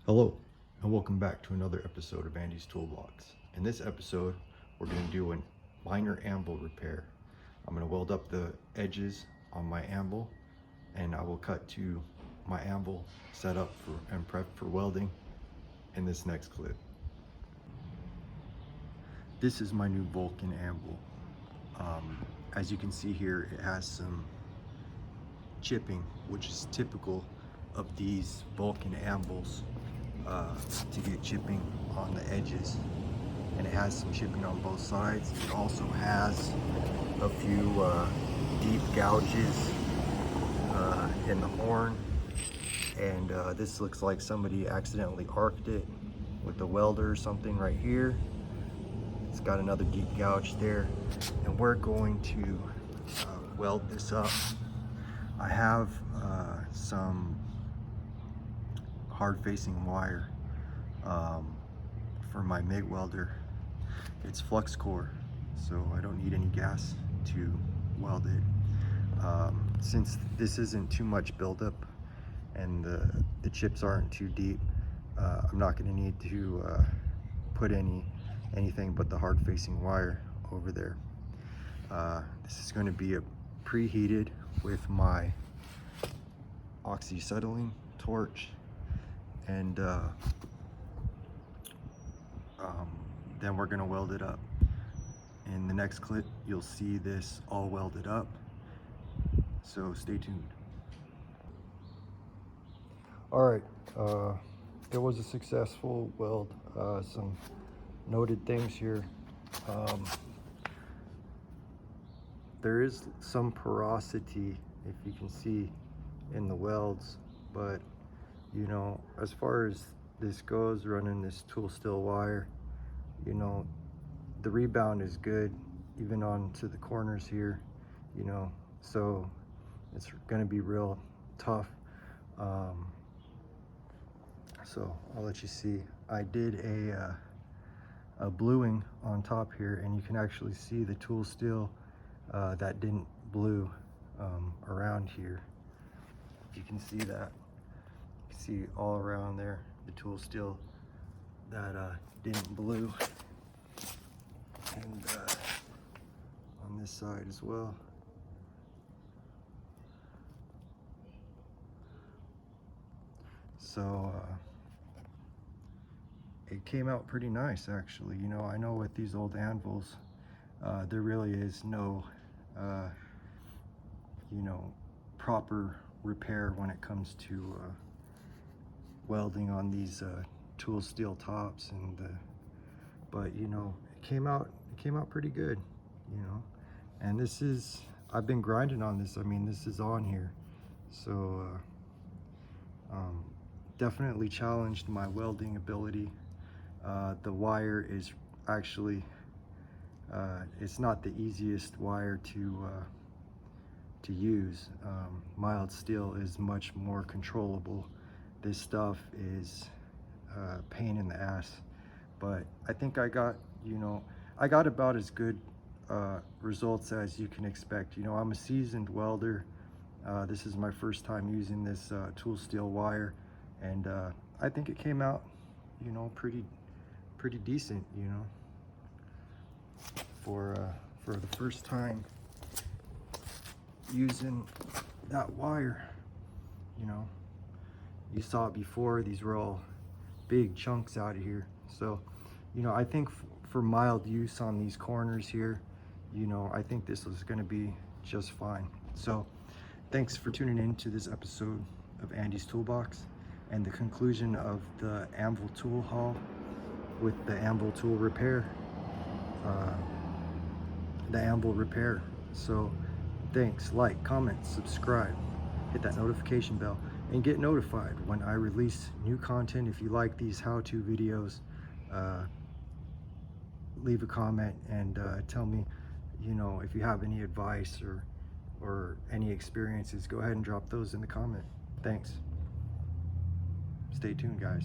Hello, and welcome back to another episode of Andy's Toolbox. In this episode, we're going to do a minor anvil repair. I'm going to weld up the edges on my anvil, and I will cut to my anvil set up and prep for welding in this next clip. This is my new Vulcan anvil. As you can see here, it has some chipping, which is typical of these Vulcan anvils. To get chipping on the edges, and it has some chipping on both sides. It also has a few deep gouges in the horn, and this looks like somebody accidentally arced it with a welder or something right here. It's got another deep gouge there, and we're going to weld this up. I have some hard facing wire for my MIG welder. It's flux core, so I don't need any gas to weld it. Since this isn't too much buildup and the chips aren't too deep, I'm not going to need to put anything but the hard facing wire over there. This is going to be preheated with my oxyacetylene torch, and then we're gonna weld it up. In the next clip, you'll see this all welded up, so stay tuned. All right, it was a successful weld. Some noted things here. There is some porosity, if you can see, in the welds, but you know, as far as this goes, running this tool steel wire, you know, the rebound is good, even onto the corners here, you know, so it's gonna be real tough. So I'll let you see. I did a bluing on top here, and you can actually see the tool steel that didn't blue around here. You can see that. You can see all around there the tool steel that didn't blue, and on this side as well. So it came out pretty nice, actually. You know, I know with these old anvils, there really is no you know, proper repair when it comes to welding on these tool steel tops, and but you know, it came out pretty good, you know. And this is, I've been grinding on this. I mean, this is on here, so definitely challenged my welding ability. The wire is actually it's not the easiest wire to use. Mild steel is much more controllable. This stuff is pain in the ass, but I think I got, you know, I got about as good results as you can expect. You know, I'm a seasoned welder. This is my first time using this tool steel wire, and I think it came out, you know, pretty decent, you know, for the first time using that wire. You know, you saw it before, these were all big chunks out of here. So, you know, I think for mild use on these corners here, you know, I think this is going to be just fine. So thanks for tuning in to this episode of Andy's Toolbox, and the conclusion of the Anvil tool haul with the Anvil tool repair, the Anvil repair. So thanks, like, comment, subscribe, hit that notification bell, and get notified when I release new content. If you like these how-to videos, leave a comment and tell me, you know, if you have any advice or any experiences. Go ahead and drop those in the comment. Thanks. Stay tuned, guys.